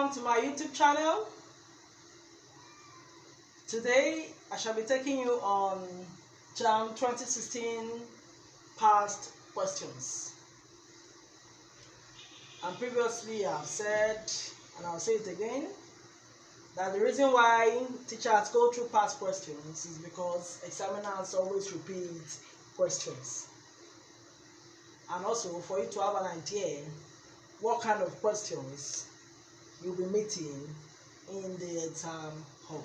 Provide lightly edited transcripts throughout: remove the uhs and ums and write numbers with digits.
welcome to my YouTube channel. Today I shall be taking you on Jamb 2016 past questions. And previously I've said, and I'll say it again, that the reason why teachers go through past questions is because examiners always repeat questions. And also for you to have an idea what kind of questions you'll be meeting in the exam hall.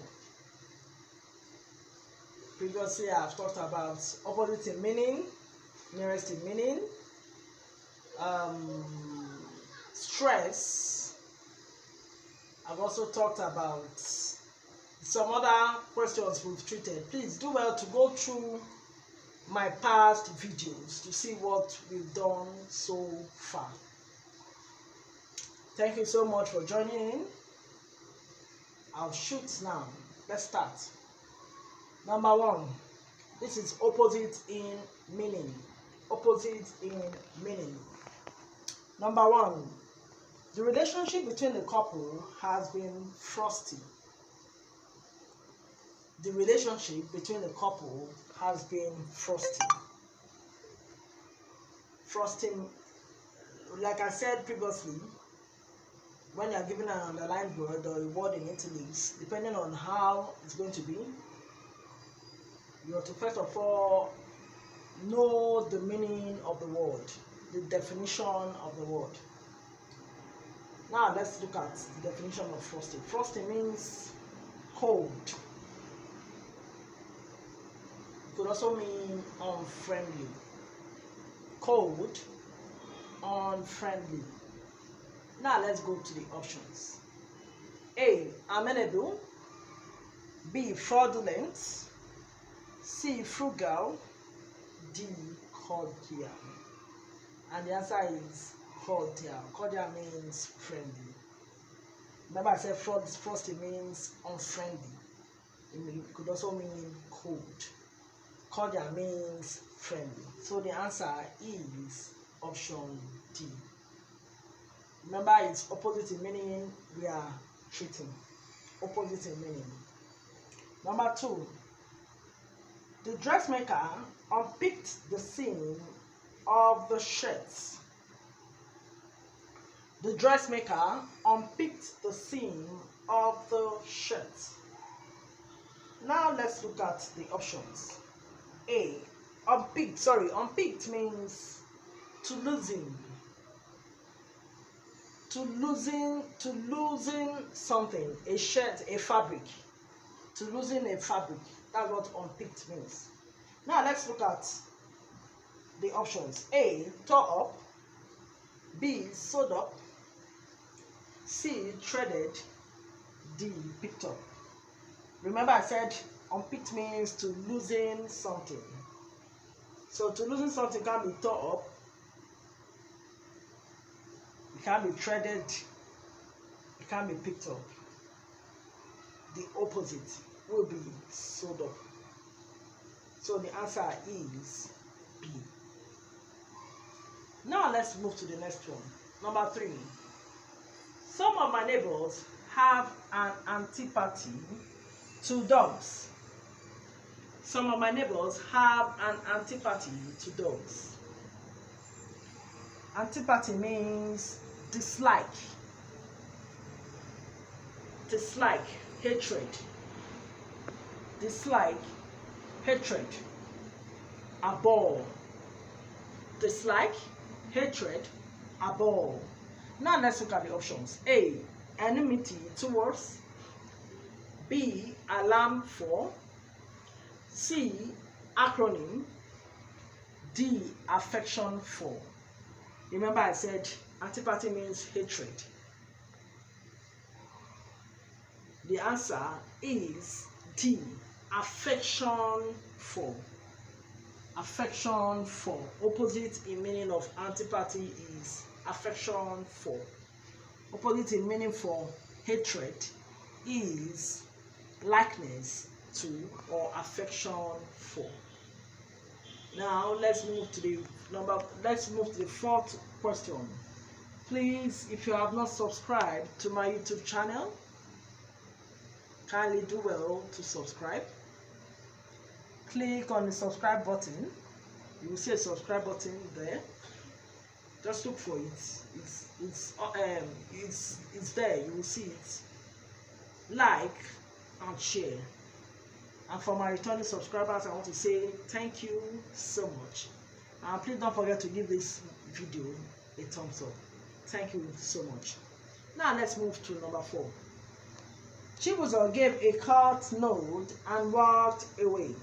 Previously, I've talked about opposite in meaning, nearest in meaning, stress. I've also talked about some other questions we've treated. Please do well to go through my past videos to see what we've done so far. Thank you so much for joining in. I'll shoot now. Let's start. Number 1. This is opposite in meaning. Opposite in meaning. Number 1. The relationship between the couple has been frosty. The relationship between the couple has been frosty. Frosting, like I said previously, when you are given an underlined word or a word in italics, depending on how it's going to be, you have to first of all know the meaning of the word, the definition of the word. Now let's look at the definition of frosty. Frosty means cold. It could also mean unfriendly. Cold, unfriendly. Now let's go to the options. A. Amenable. B. Fraudulent. C. Frugal. D. Cordial. And the answer is cordial. Cordial means friendly. Remember I said frosty means unfriendly. It could also mean cold. Cordial means friendly. So the answer is option D. Remember, it's opposite in meaning we are treating. Opposite in meaning. Number 2. The dressmaker unpicked the seam of the shirts. The dressmaker unpicked the seam of the shirts. Now let's look at the options. A. Unpicked. Unpicked means to loosen. To loosen something, a shirt, a fabric. To loosen a fabric. That's what unpicked means. Now let's look at the options. A. Tore up. B. Sewed up. C. Threaded. D. Picked up. Remember I said unpicked means to loosen something. So to loosen something can be tore up. It can be threaded, it can be picked up. The opposite will be sewed up. So the answer is B. Now let's move to the next one. Number 3. Some of my neighbors have an antipathy to dogs. Some of my neighbors have an antipathy to dogs. Antipathy means dislike, hatred, dislike, hatred, abhor, dislike, hatred, abhor. Now let's look at the options. A. Enmity towards. B. Alarm for. C. Acronym. D. Affection for. Remember I said antipathy means hatred. The answer is D. Affection for. Affection for. Opposite in meaning of antipathy is affection for. Opposite in meaning for hatred is likeness to or affection for. Now let's move to the fourth question. Please, if you have not subscribed to my YouTube channel, kindly do well to subscribe. Click on the subscribe button. You will see a subscribe button there. Just look for it. It's there. You will see it. Like and share. And for my returning subscribers, I want to say thank you so much. And please don't forget to give this video a thumbs up. Thank you so much. Now let's move to number 4. Chibuzo gave a curt note and walked away.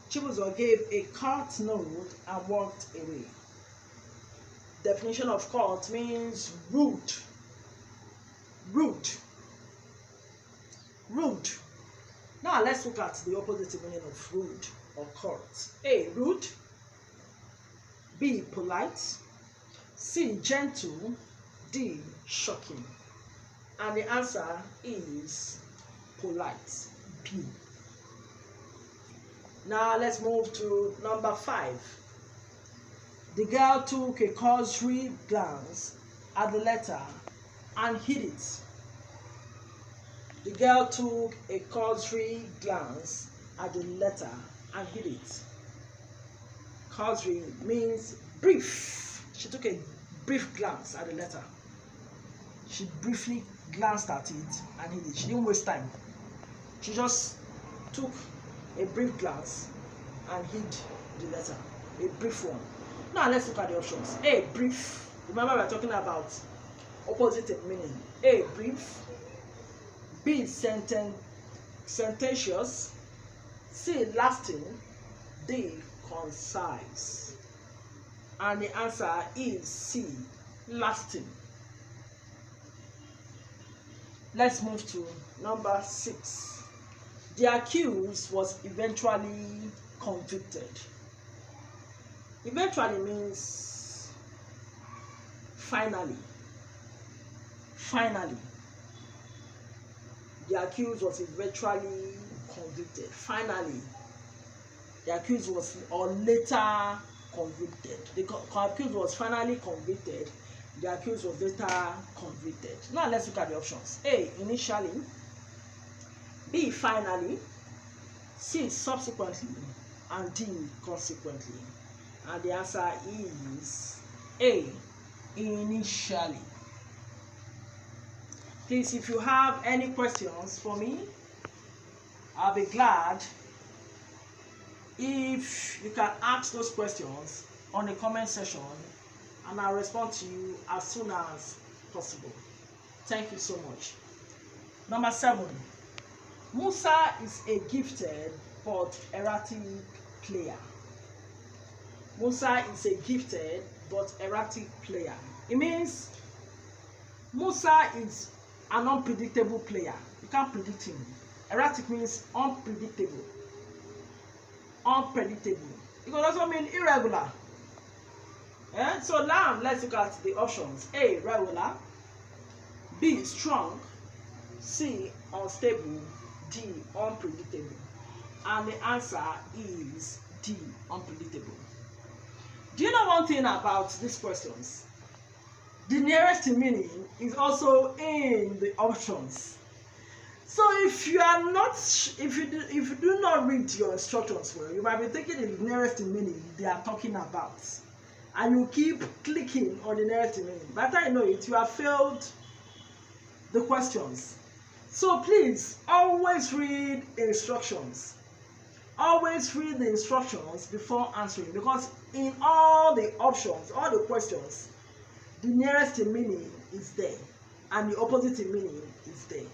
Chibuzo gave a curt note and walked away. Definition of curt means rude. Rude. Rude. Now let's look at the opposite meaning of rude or curt. A. Rude. B. Polite. C. Gentle. D. Shocking. And the answer is polite. B. Now let's move to number 5. The girl took a cursory glance at the letter and hid it. The girl took a cursory glance at the letter and hid it. Cursory means brief. She took a brief glance at the letter. She briefly glanced at it and hid it. She didn't waste time. She just took a brief glance and hid the letter. A brief one. Now let's look at the options. A. Brief. Remember we're talking about opposite meaning. A. Brief. B. Sententious. C. Lasting. D. Concise. And the answer is C. Lasting. Let's move to number 6. The accused was eventually convicted. Eventually means finally. Finally. The accused was eventually convicted. Finally. The accused was or later convicted. The accused was finally convicted. The accused was later convicted. Now let's look at the options. A. Initially. B. Finally. C. Subsequently. And D. Consequently. And the answer is A. Initially. Please, if you have any questions for me, I'll be glad if you can ask those questions on the comment section, and I'll respond to you as soon as possible. Thank you so much. Number 7. Musa is a gifted but erratic player. Musa is a gifted but erratic player. It means Musa is an unpredictable player. You can't predict him. Erratic means unpredictable. Unpredictable. It could also mean irregular. So now let's look at the options. A. Regular. B. Strong. C. Unstable. D. Unpredictable. And the answer is D. Unpredictable. Do you know one thing about these questions? The nearest meaning is also in the options. So if you are not, if you do not read your instructions well, you might be thinking the nearest meaning they are talking about, and you keep clicking on the nearest meaning. By the time you know it, you have failed the questions. So please always read instructions. Always read the instructions before answering, because in all the options, all the questions, the nearest meaning is there and the opposite meaning is there,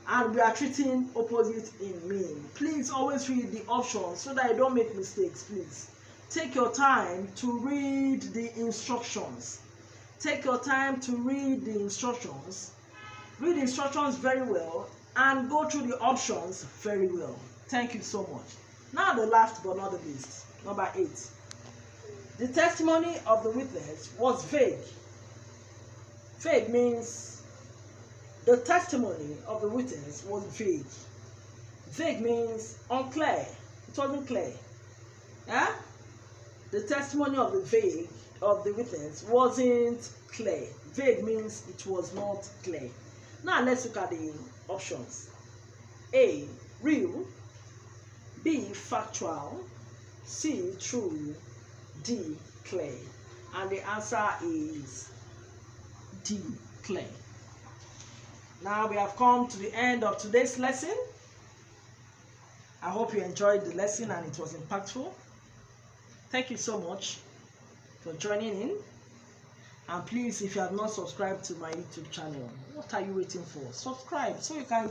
and we are treating opposite in meaning. Please always read the options so that you don't make mistakes. Please take your time to read the instructions. Take your time to read the instructions. Read the instructions very well and go through the options very well. Thank you so much. Now the last but not the least, number 8. The testimony of the witness was vague. Vague means the testimony of the witness was vague. Vague means unclear. It wasn't clear. Yeah? The testimony of of the witness wasn't clear. Vague means it was not clear. Now let's look at the options. A, real. B, factual. C, true. D, clear. And the answer is D, clear. Now we have come to the end of today's lesson. I hope you enjoyed the lesson and it was impactful. Thank you so much for joining in. And please, if you have not subscribed to my YouTube channel, what are you waiting for? Subscribe so you can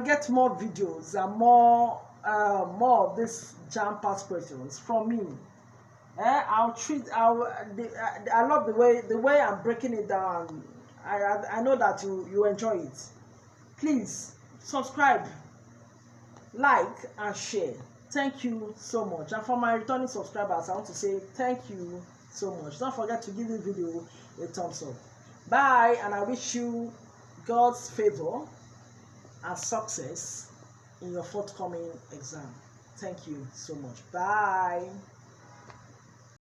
get more videos and more of these Jamb past questions from me. I love the way I'm breaking it down. I know that you enjoy it. Please subscribe, like, and share. Thank you so much. And for my returning subscribers, I want to say thank you so much. Don't forget to give this video a thumbs up. Bye, and I wish you God's favor and success in your forthcoming exam. Thank you so much. Bye.